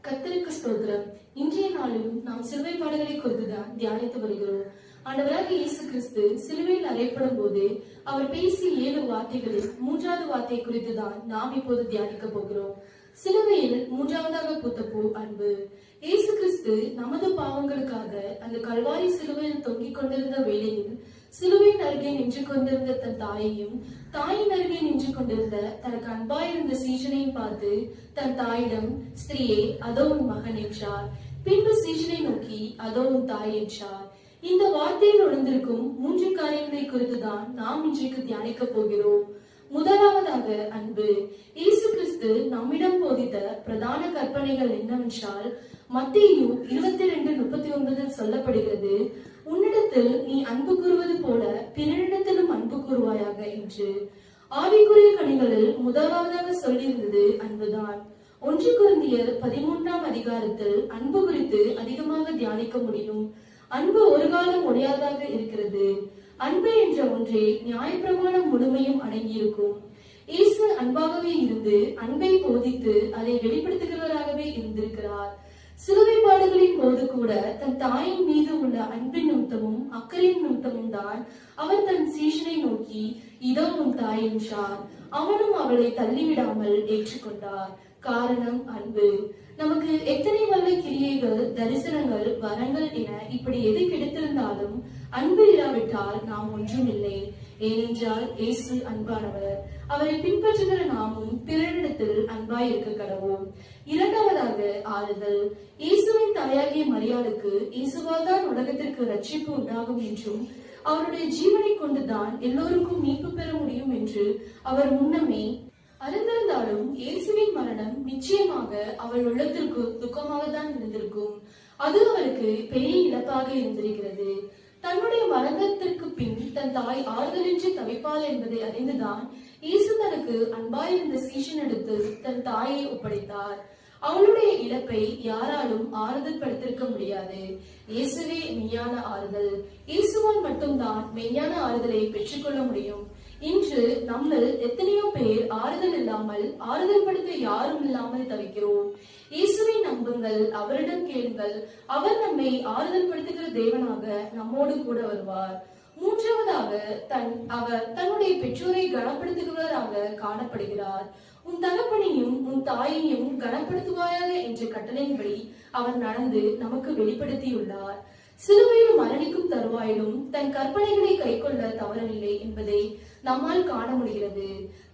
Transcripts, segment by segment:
கர்த்தருக்கு ஸ்தோத்திரம். இன்றைய நாளிலும் நாம் சிலுவை பாடுகளை குறித்துதான் தியானித்து வருகிறோம். ஆண்டவராக இயேசு கிறிஸ்து சிலுவையில் அறையப்படும் போது அவர் பேசிய 7 வார்த்தைகளில் 3வது வார்த்தை குறித்துதான் நாம் இப்போது தியானிக்க போகிறோம். சிலுவையில் 3வதாக பூத்த பூ அன்பு. இயேசு கிறிஸ்து நமது பாவங்களுக்காக அந்த கல்வாரி சிலுவையில் தொங்கிக் கொண்டிருந்த வேளையில் சிலுவையின் அருகே நின்று கொண்டிருந்த தன் தாயையும் தாயின் அருகே நின்று கொண்டிருந்த தனக்கு அன்பாயிருந்த சீஷனையும் பார்த்து தன் தாயிடம், ஸ்திரீயே, அதோ உன் மகன் என்றார். பின்பு சீஷனை நோக்கி, அதோ உன் தாய் என்றார். இந்த வார்த்தையில் ஒளிந்திருக்கும் 3 காரியங்களை குறித்துதான் நாம் இன்றைக்கு தியானிக்க போகிறோம். முதலாவதாக அன்பு. இயேசு கிறிஸ்து நம்மிடம் போதித்த பிரதான கற்பனைகள் என்னவென்றால், மத்தேயு 22:39 சொல்லப்படுகிறது, உன்னிடத்தில் நீ அன்பு கூறுவது போல பிறனிடத்திலும் அன்பு கூறுவாயாக என்று. ஆவிக்குரிய கனிகளில் முதலாவதாக சொல்லியிருந்தது அன்புதான். 1 கொரிந்தியர் 13ஆம் அதிகாரத்தில் அன்பு குறித்து அதிகமாக தியானிக்க முடியும். அன்பு ஒரு காலம் உடையாதாக இருக்கிறது. அன்பு என்ற ஒன்றே நியாயப்பிரமாணம் முழுமையும் அடங்கியிருக்கும். இயேசு அன்பாகவே இருந்து அன்பை போதித்து அதை வெளிப்படுத்துகிறவராகவே இருந்திருக்கிறார். சிலுவை பாடுகளின் போது கூட தன் தாயின் மீது உள்ள அன்பின் நிமித்தமும் அக்கறையின் நிமித்தமும் தான் அவர் தன் சீஷனை நோக்கி, இதோ உன் தாய் என்றார். அவனும் அவளை தள்ளிவிடாமல் ஏற்றுக்கொண்டார். காரணம் அன்பு. நமக்கு எத்தனை வல்ல கிரியைகள், தரிசனங்கள், வரங்கள் என இப்படி எது கிடைத்திருந்தாலும் அன்பு இராவிட்டால் நாம் ஒன்றும் இல்லை. ஏனென்றால் இயேசு அன்பானவர். அவரை பின்பற்றுகிற நாமும் பிறரிடத்தில் அன்பாய் இருக்க கடவோம். இரண்டாவதாக ஆறுதல். இயேசுவின் தாயாகிய மரியாளுக்கு இயேசுவால் தான் உலகத்திற்கு ரட்சிப்பு உண்டாகும் என்றும் அவருடைய ஜீவனை கொண்டுதான் எல்லோருக்கும் மீட்பு பெற முடியும் என்று அவர் முன்னமே அறிந்திருந்தாலும் இயேசுவின் மரணம் நிச்சயமாக அவள் உள்ளத்திற்கு துக்கமாக தான் இருந்திருக்கும். அது அவளுக்கு பெரிய இழப்பாக இருந்திருக்கிறது. தன்னுடைய மரணத்திற்கு பின் தன் தாய் ஆறுதலின்றி தவிப்பாள் என்பதை அறிந்துதான் இயேசு தனக்கு அன்பாயிருந்த சீஷனிடத்து தன் தாயை ஒப்படைத்தார். அவளுடைய இழப்பை யாராலும் ஆறுதல் படுத்திருக்க முடியாது. இயேசுவே மெய்யான ஆறுதல். இயேசுவால் மட்டும்தான் மெய்யான ஆறுதலை பெற்றுக்கொள்ள முடியும். இன்று நம்மில் எத்தனையோ பேர் ஆறுதல் இல்லாமல், ஆறுதல் படுத்த யாரும் இல்லாமல் தவிக்கிறோம். இயேசுவை நம்புங்கள், அவரிடம் கேளுங்கள். அவர் நம்மை ஆறுதல் படுத்துகிற தேவனாக நம்மோடு கூட வருவார். மூன்றாவதாக அவர் தன்னுடைய பெற்றோரை கனப்படுத்துகிறவராக காணப்படுகிறார். உன் தகப்பனையும் உன் தாயையும் கனப்படுத்துவாயாக என்ற கட்டளையின்படி அவர் நடந்து நமக்கு வெளிப்படுத்தியுள்ளார். சிலுவையில் மரணிக்கும் தருவாயிலும் தன் கற்பனைகளை கைக்கொள்ள தவறவில்லை என்பதை நம்மால் காண முடிகிறது.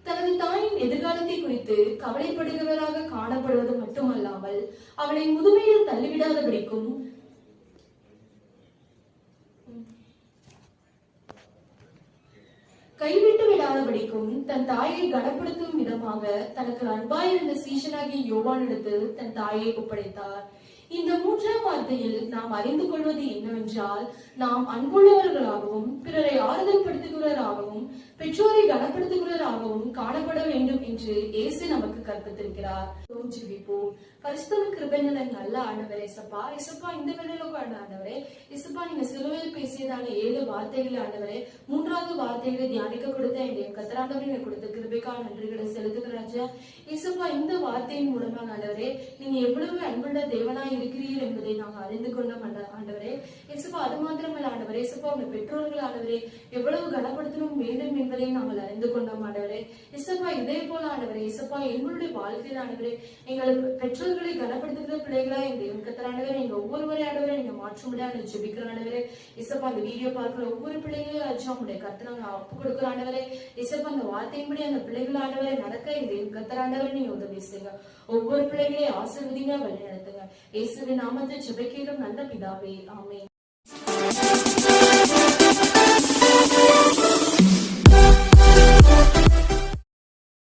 தனது தாயின் எதிர்காலத்தை குறித்து கவலைப்படுகிறவராக காணப்படுவது மட்டுமல்லாமல் அவளை முதுமையில் தள்ளிவிடாதபடிக்கும் கைவிட்டு விடாதபடிக்கும் தன் தாயை கனப்படுத்தும் விதமாக தனக்கு அன்பாயிருந்த சீஷனாகிய யோவானிடத்தில் தன் தாயை ஒப்படைத்தார். இந்த 3ஆம் வார்த்தையில் நாம் அறிந்து கொள்வது என்னவென்றால், நாம் அன்புள்ளவர்களாகவும் பிறரை ஆறுதல் படுத்துகிறவராகவும் பெற்றோரை கனப்படுத்துகிறவராகவும் காணப்பட வேண்டும் என்று இயேசு நமக்கு கற்பித்திருக்கிறார். ஜெபிப்போம். பரிசுத்த கிருபையுள்ள நல்ல ஆண்டவரே, இசப்பா இந்த வேளையில ஆண்டவரே, இசப்பா நீங்க சிலுவையில் பேசியதான 7 வார்த்தைகளை ஆண்டவரே, 3வது வார்த்தைகளை தியானிக்க கொடுத்த என் கர்த்தராண்டவரே எனக்கு கொடுத்த கிருபைக்காக நன்றிகளை செலுத்துகிற ராஜா. இசப்பா இந்த வார்த்தையின் மூலமாக ஆண்டவரே, நீங்க எவ்வளவு அன்புள்ள தேவனாய் இருக்கிறீர் என்பதை நாங்கள் அறிந்து கொண்டோம் ஆண்டவரே. இசப்பா அது மாத்திரமல்ல ஆண்டவரே, இசப்பா உங்க பெற்றோர்கள் ஆண்டவரே எவ்வளவு கனப்படுத்தணும் வேண்டும் என்பதை நாங்கள் அறிந்து கொண்டோம் ஆண்டவரே. இசப்பா இதே போல ஆண்டவரே, இசப்பா எங்களுடைய வாழ்க்கையில் ஆண்டவரே எங்களுக்கு பெற்றோர்களை கனப்படுத்துகிற பிள்ளைகளா எங்க கர்த்தராண்டவரே, எங்க ஒவ்வொருவரே ஆண்டவரே நீங்க மாற்ற முடியாது ஜெபிக்கிற ஆண்டவரே. இசப்பா அந்த வீடியோ பார்க்கிற ஒவ்வொரு பிள்ளைகளையும் ராஜா உங்களுடைய கர்த்தர் நாங்க ஒப்பு கொடுக்கிற ஆண்டவரே. இசப்பா அந்த வார்த்தையின்படி அந்த பிள்ளைகள் ஆண்டவரை நடக்க எங்க கர்த்தராண்டவரை நீங்க உதவி செய்யுங்க. ஒவ்வொரு பிள்ளைகளையும் ஆசீர்வதிங்க, வழி நடத்துங்க. இயேசுவின் நாமத்தில் ஜெபிக்கிறோம் நல்ல பிதாவே, ஆமென்.